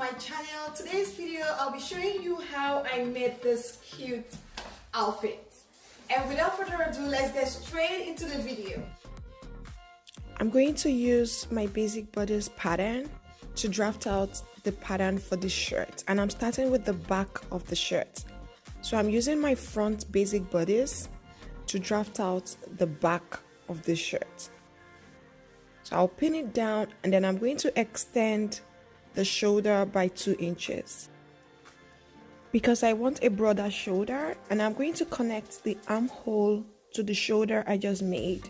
my channel. Today's video I'll be showing you how I made this cute outfit. And without further ado, let's get straight into the video. I'm going to use my basic bodice pattern to draft out the pattern for this shirt, and I'm starting with the back of the shirt. So I'm using my front basic bodice to draft out the back of the shirt. So I'll pin it down, and then I'm going to extend the shoulder by 2 inches because I want a broader shoulder, and I'm going to connect the armhole to the shoulder I just made.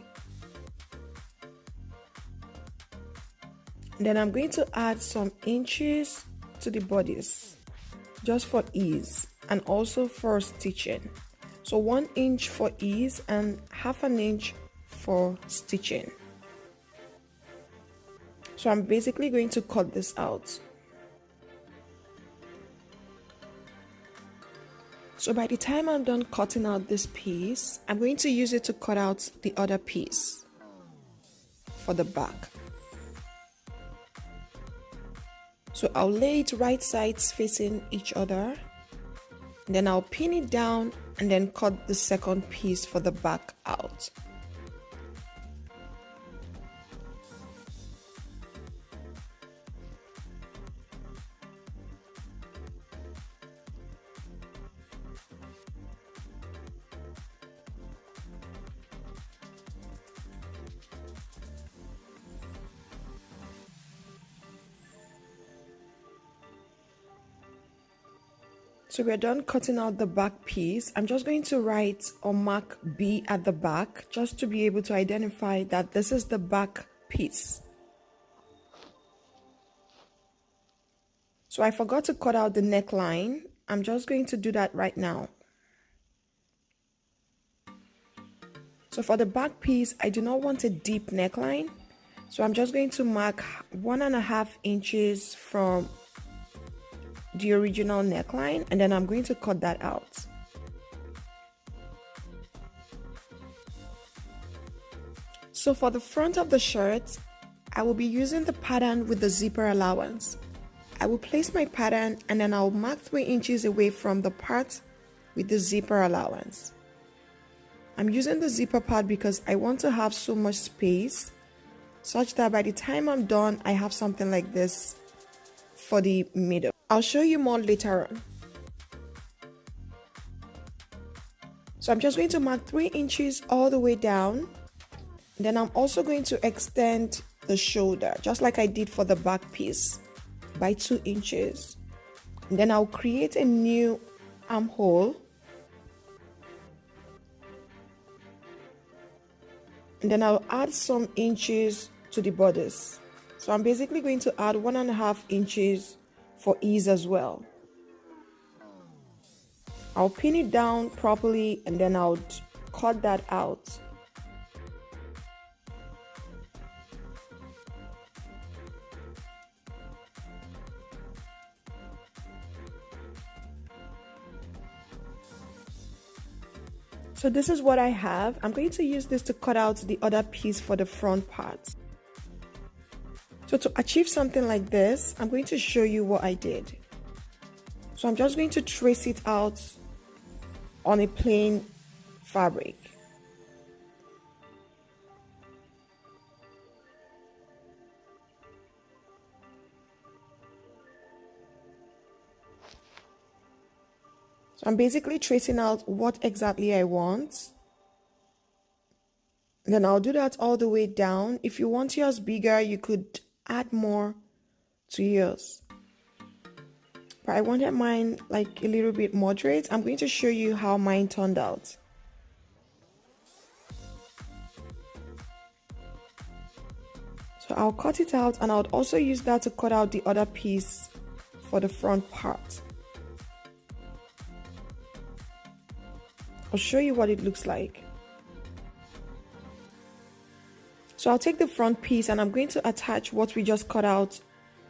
And then I'm going to add some inches to the bodice just for ease and also for stitching. So 1 inch for ease and ½ an inch for stitching. So I'm basically going to cut this out. So by the time I'm done cutting out this piece, I'm going to use it to cut out the other piece for the back. So I'll lay it right sides facing each other, and then I'll pin it down and then cut the second piece for the back out. So we're done cutting out the back piece. I'm just going to write or mark B at the back just to be able to identify that this is the back piece. So I forgot to cut out the neckline. I'm just going to do that right now. So for the back piece, I do not want a deep neckline. So I'm just going to mark 1½ inches from the original neckline, and then I'm going to cut that out. So for the front of the shirt, I will be using the pattern with the zipper allowance. I will place my pattern and then I'll mark 3 inches away from the part with the zipper allowance. I'm using the zipper part because I want to have so much space such that by the time I'm done, I have something like this for the middle. I'll show you more later on. So I'm just going to mark 3 inches all the way down. Then I'm also going to extend the shoulder, just like I did for the back piece, by 2 inches. And then I'll create a new armhole. And then I'll add some inches to the bodice. So I'm basically going to add 1½ inches for ease as well. I'll pin it down properly and then I'll cut that out. So this is what I have. I'm going to use this to cut out the other piece for the front part. So to achieve something like this, I'm going to show you what I did. So I'm just going to trace it out on a plain fabric. So I'm basically tracing out what exactly I want. Then I'll do that all the way down. If you want yours bigger, you could add more to yours, but I wanted mine like a little bit moderate. I'm going to show you how mine turned out. So I'll cut it out, and I'll also use that to cut out the other piece for the front part. I'll show you what it looks like. So I'll take the front piece and I'm going to attach what we just cut out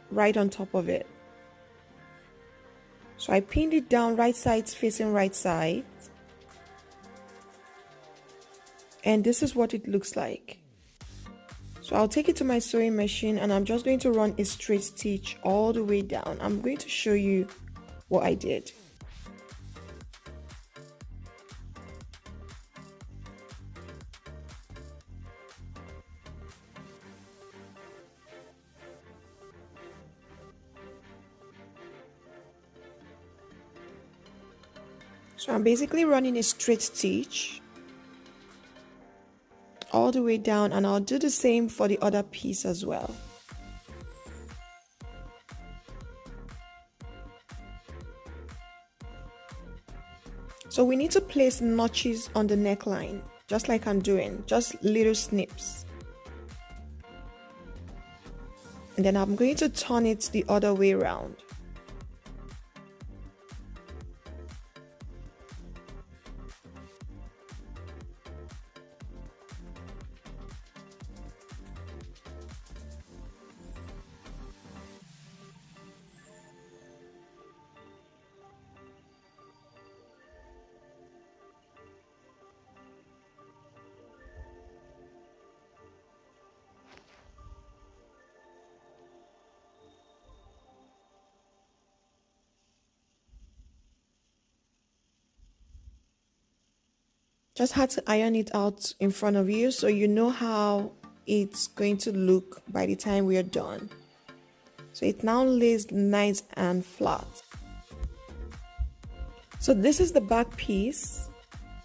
right on top of it. So I pinned it down right sides facing right side. And this is what it looks like. So So I'll take it to my sewing machine and I'm just going to run a straight stitch all the way down. I'm going to show you what I did. So I'm basically running a straight stitch all the way down, and I'll do the same for the other piece as well. So we need to place notches on the neckline, just like I'm doing, just little snips. And then I'm going to turn it the other way around. Just had to iron it out in front of you so you know how it's going to look by the time we are done. So it now lays nice and flat. So this is the back piece.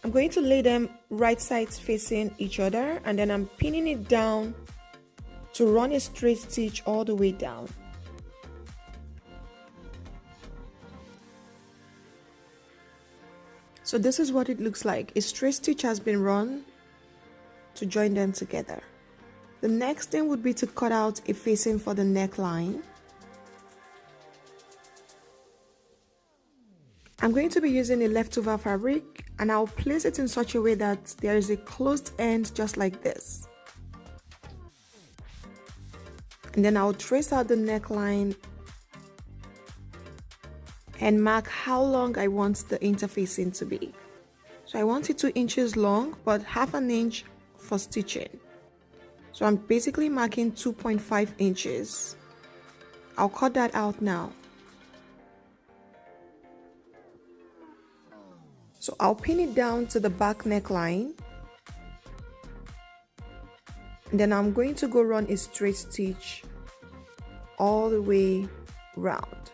I'm going to lay them right sides facing each other, and then I'm pinning it down to run a straight stitch all the way down. So this is what it looks like. A straight stitch has been run to join them together. The next thing would be to cut out a facing for the neckline. I'm going to be using a leftover fabric, and I'll place it in such a way that there is a closed end just like this. And then I'll trace out the neckline and mark how long I want the interfacing to be. So I want it 2 inches long, but ½ an inch for stitching. So I'm basically marking 2.5 inches. I'll cut that out now. So I'll pin it down to the back neckline. And then I'm going to go run a straight stitch all the way round.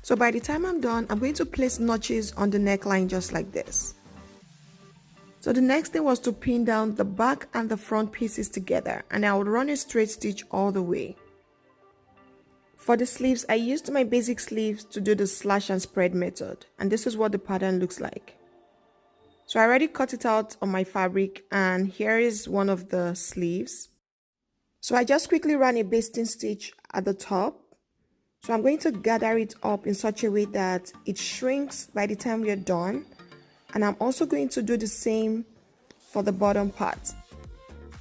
So by the time I'm done, I'm going to place notches on the neckline just like this. So the next thing was to pin down the back and the front pieces together, and I would run a straight stitch all the way. For the sleeves, I used my basic sleeves to do the slash and spread method, and this is what the pattern looks like. So I already cut it out on my fabric, and here is one of the sleeves. So I just quickly ran a basting stitch at the top. So I'm going to gather it up in such a way that it shrinks by the time we're done. And I'm also going to do the same for the bottom part.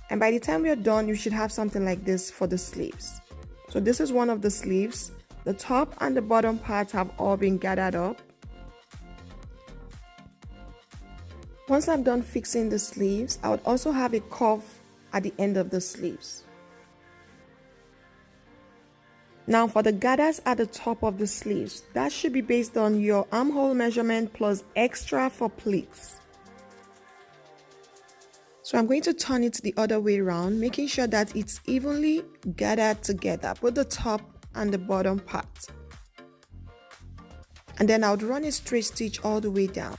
And by the time we're done, you should have something like this for the sleeves. So this is one of the sleeves. The top and the bottom parts have all been gathered up. Once I'm done fixing the sleeves, I would also have a curve at the end of the sleeves. Now for the gathers at the top of the sleeves, that should be based on your armhole measurement plus extra for pleats. So I'm going to turn it the other way around, making sure that it's evenly gathered together, both the top and the bottom part. And then I would run a straight stitch all the way down.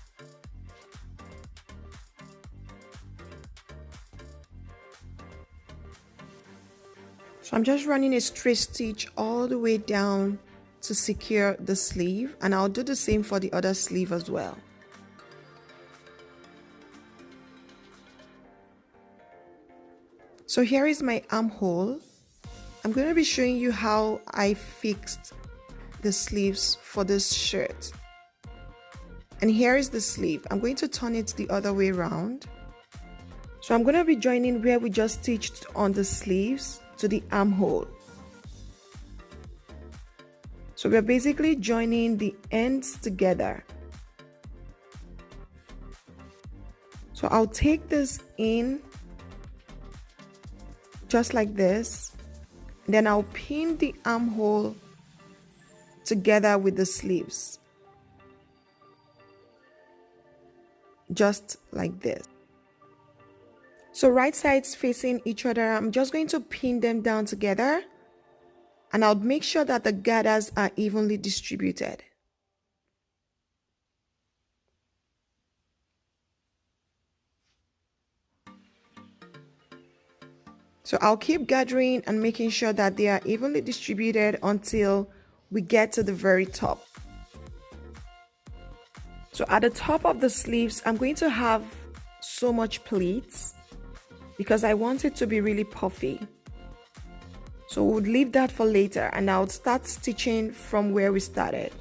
So I'm just running a straight stitch all the way down to secure the sleeve, and I'll do the same for the other sleeve as well. So here is my armhole. I'm going to be showing you how I fixed the sleeves for this shirt. And here is the sleeve. I'm going to turn it the other way around. So I'm going to be joining where we just stitched on the sleeves to the armhole. So we're basically joining the ends together. So I'll take this in just like this, then I'll pin the armhole together with the sleeves, just like this. So right sides facing each other, I'm just going to pin them down together, and I'll make sure that the gathers are evenly distributed. So I'll keep gathering and making sure that they are evenly distributed until we get to the very top. So at the top of the sleeves, I'm going to have so much pleats because I want it to be really puffy. So we'll leave that for later, and I'll start stitching from where we started.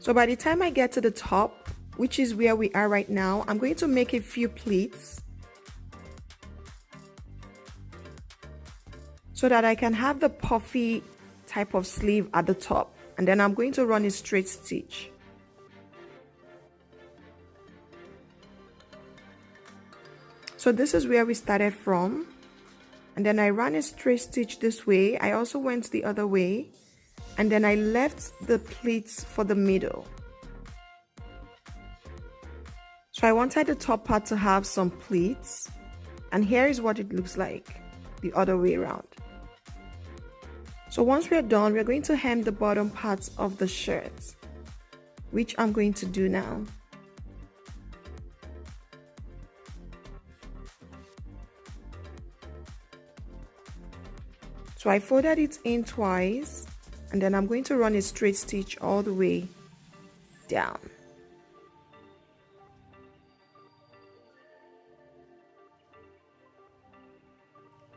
So by the time I get to the top, which is where we are right now, I'm going to make a few pleats so that I can have the puffy type of sleeve at the top, and then I'm going to run a straight stitch. So this is where we started from, and then I ran a straight stitch this way. I also went the other way, and then I left the pleats for the middle. So I wanted the top part to have some pleats, and here is what it looks like the other way around. So once we're done, we're going to hem the bottom parts of the shirt, which I'm going to do now. So I folded it in twice, and then I'm going to run a straight stitch all the way down.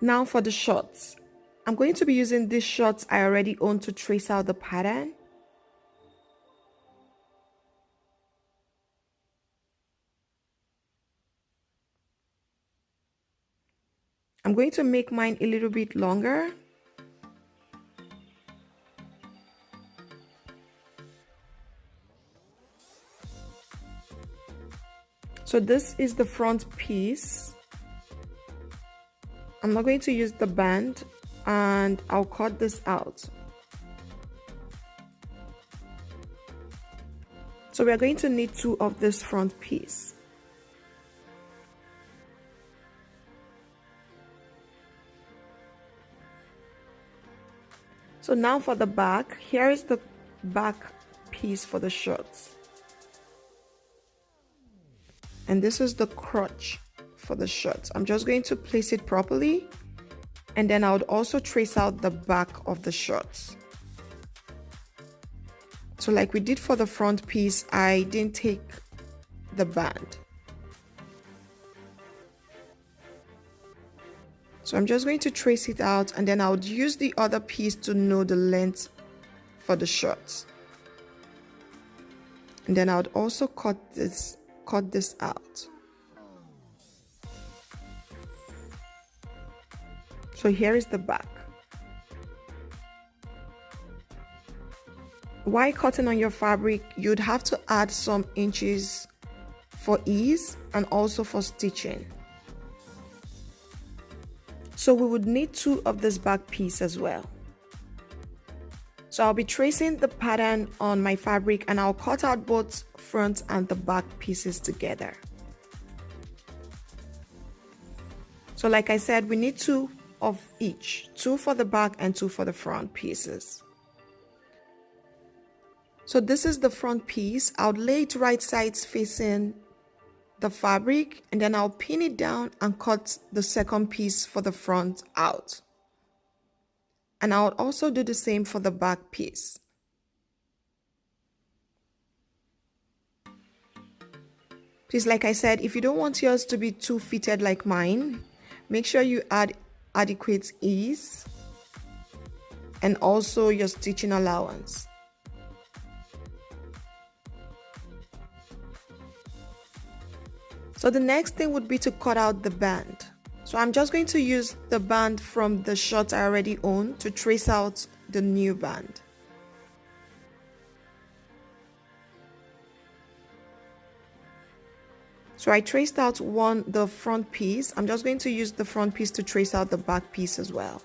Now for the shorts. I'm going to be using these shorts I already own to trace out the pattern. I'm going to make mine a little bit longer. So this is the front piece. I'm not going to use the band, and I'll cut this out. So we're going to need 2 of this front piece. So now for the back, here is the back piece for the shorts. And this is the crotch for the shirt. I'm just going to place it properly, and then I would also trace out the back of the shorts. So like we did for the front piece, I didn't take the band. So I'm just going to trace it out, and then I would use the other piece to know the length for the shorts. And then I would also cut this out. So here is the back. While cutting on your fabric, you'd have to add some inches for ease and also for stitching. So we would need 2 of this back piece as well. So I'll be tracing the pattern on my fabric, and I'll cut out both front and the back pieces together. So like I said, we need 2 of each, 2 for the back and 2 for the front pieces. So this is the front piece. I'll lay it right sides facing the fabric, and then I'll pin it down and cut the second piece for the front out. And I'll also do the same for the back piece. Please, like I said, if you don't want yours to be too fitted like mine, make sure you add adequate ease and also your stitching allowance. So the next thing would be to cut out the band. So I'm just going to use the band from the short I already own to trace out the new band. So I traced out the front piece. I'm just going to use the front piece to trace out the back piece as well.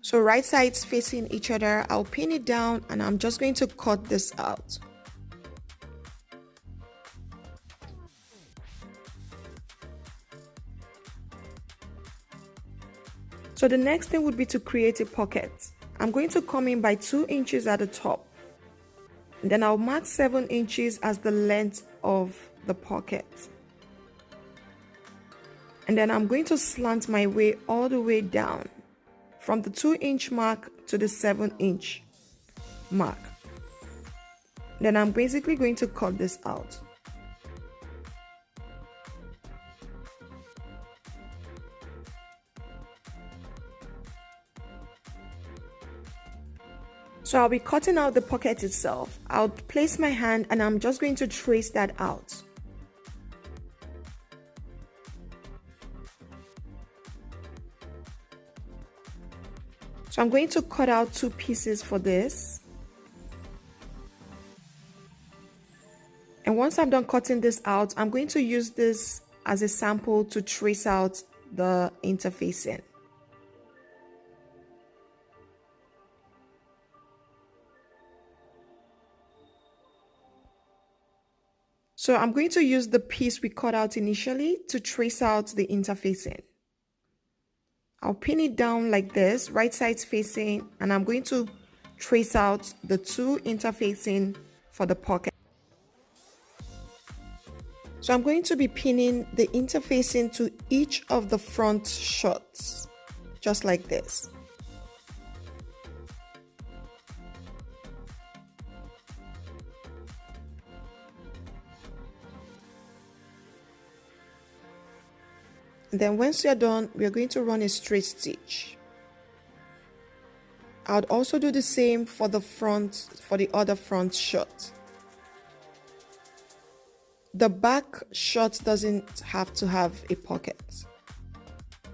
So right sides facing each other, I'll pin it down and I'm just going to cut this out. So the next thing would be to create a pocket. I'm going to come in by 2 inches at the top. And then I'll mark 7 inches as the length of the pocket. And then I'm going to slant my way all the way down from the 2-inch mark to the 7-inch mark. Then I'm basically going to cut this out. So I'll be cutting out the pocket itself. I'll place my hand and I'm just going to trace that out. So I'm going to cut out 2 pieces for this. And once I'm done cutting this out, I'm going to use this as a sample to trace out the interfacing. So I'm going to use the piece we cut out initially to trace out the interfacing. I'll pin it down like this, right sides facing, and I'm going to trace out the 2 interfacing for the pocket. So I'm going to be pinning the interfacing to each of the front shots, just like this. And then once you're done, we're going to run a straight stitch. I would also do the same for the other front shot. The back shot doesn't have to have a pocket.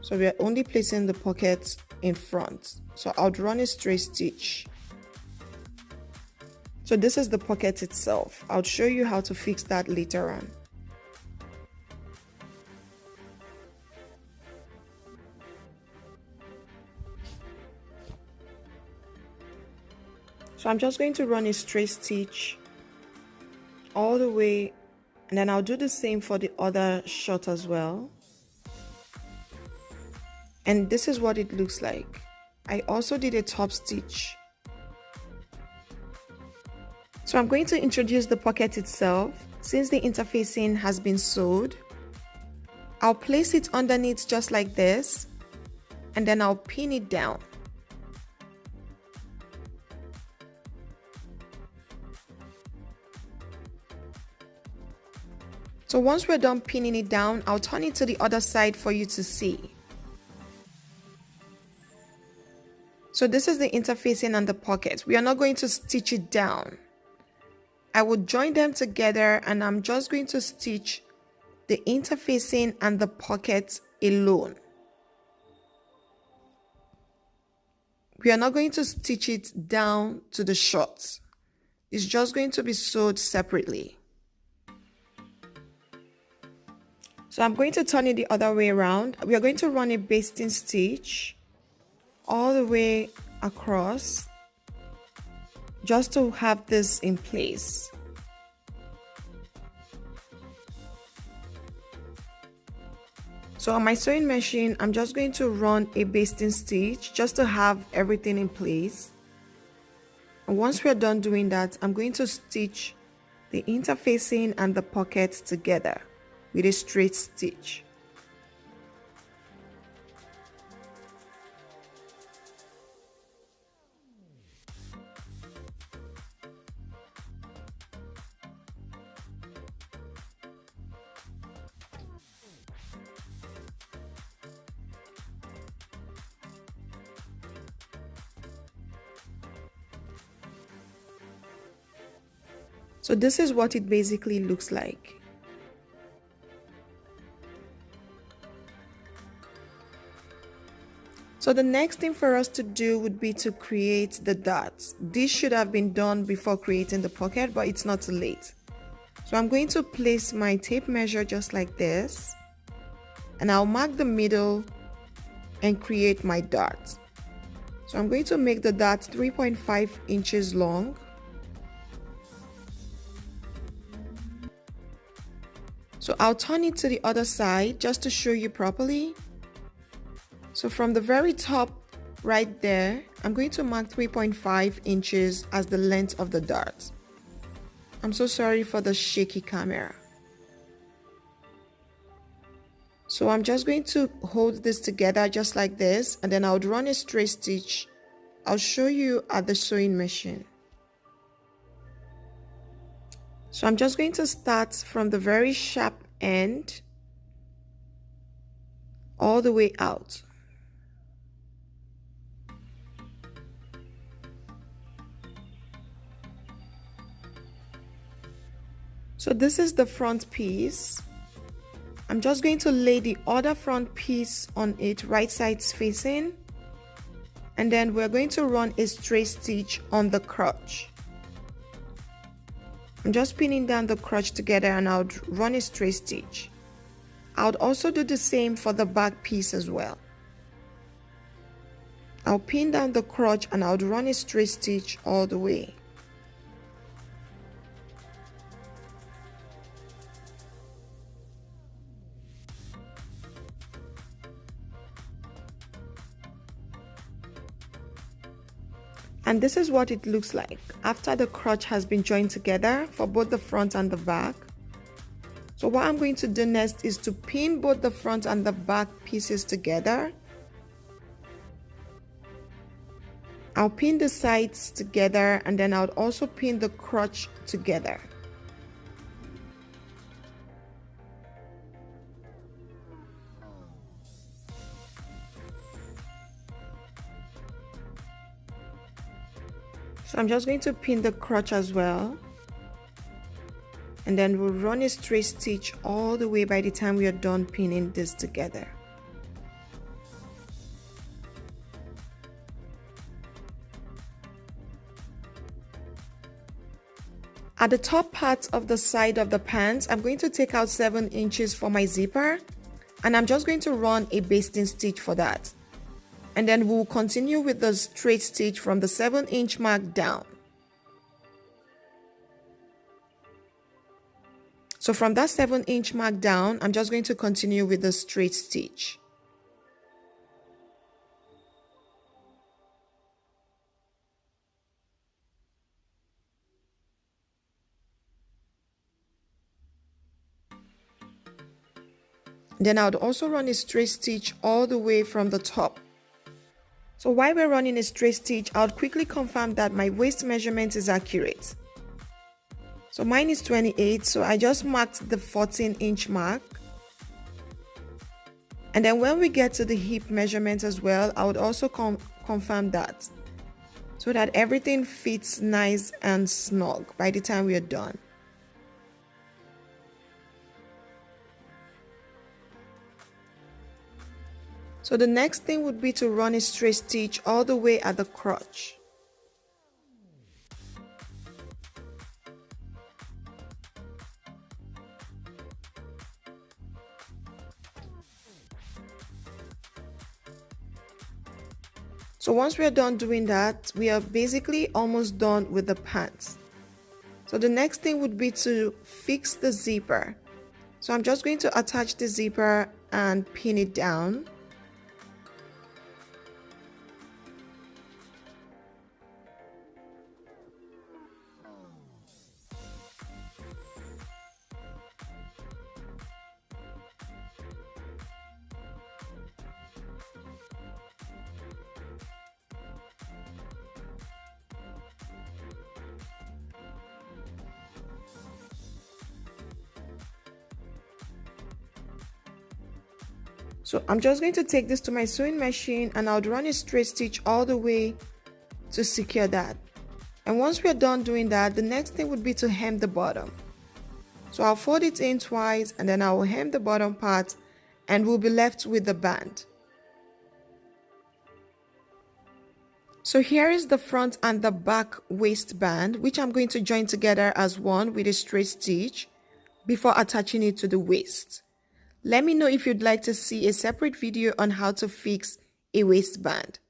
So we are only placing the pocket in front. So I would run a straight stitch. So this is the pocket itself. I'll show you how to fix that later on. So I'm just going to run a straight stitch all the way, and then I'll do the same for the other shot as well. And this is what it looks like. I also did a top stitch. So I'm going to introduce the pocket itself. Since the interfacing has been sewed, I'll place it underneath just like this, and then I'll pin it down. So once we're done pinning it down, I'll turn it to the other side for you to see. So this is the interfacing and the pocket. We are not going to stitch it down. I would join them together and I'm just going to stitch the interfacing and the pocket alone. We are not going to stitch it down to the short. It's just going to be sewed separately. So I'm going to turn it the other way around. We are going to run a basting stitch all the way across just to have this in place. So on my sewing machine, I'm just going to run a basting stitch just to have everything in place. And once we're done doing that, I'm going to stitch the interfacing and the pocket together with a straight stitch. So this is what it basically looks like. So the next thing for us to do would be to create the dots. This should have been done before creating the pocket, but it's not too late. So I'm going to place my tape measure just like this, and I'll mark the middle and create my dots. So I'm going to make the dots 3.5 inches long. So I'll turn it to the other side just to show you properly. So from the very top right there, I'm going to mark 3.5 inches as the length of the dart. I'm so sorry for the shaky camera. So I'm just going to hold this together just like this, and then I would run a straight stitch. I'll show you at the sewing machine. So I'm just going to start from the very sharp end all the way out. So this is the front piece. I'm just going to lay the other front piece on it, right sides facing, and then we're going to run a straight stitch on the crotch. I'm just pinning down the crotch together, and I would run a straight stitch. I would also do the same for the back piece as well. I'll pin down the crotch and I would run a straight stitch all the way. And this is what it looks like after the crotch has been joined together for both the front and the back. So what I'm going to do next is to pin both the front and the back pieces together. I'll pin the sides together, and then I'll also pin the crotch together. So I'm just going to pin the crotch as well, and then we'll run a straight stitch all the way by the time we are done pinning this together. At the top part of the side of the pants, I'm going to take out 7 inches for my zipper, and I'm just going to run a basting stitch for that. And then we'll continue with the straight stitch from the 7-inch mark down. So from that 7-inch mark down, I'm just going to continue with the straight stitch. Then I would also run a straight stitch all the way from the top. So while we're running a straight stitch, I would quickly confirm that my waist measurement is accurate. So mine is 28, so I just marked the 14-inch mark. And then when we get to the hip measurement as well, I would also confirm that, so that everything fits nice and snug by the time we are done. So the next thing would be to run a straight stitch all the way at the crotch. So once we are done doing that, we are basically almost done with the pants. So the next thing would be to fix the zipper. So I'm just going to attach the zipper and pin it down. So I'm just going to take this to my sewing machine, and I'll run a straight stitch all the way to secure that. And once we are done doing that, the next thing would be to hem the bottom. So I'll fold it in twice and then I will hem the bottom part and we'll be left with the band. So here is the front and the back waistband, which I'm going to join together as one with a straight stitch before attaching it to the waist. Let me know if you'd like to see a separate video on how to fix a waistband.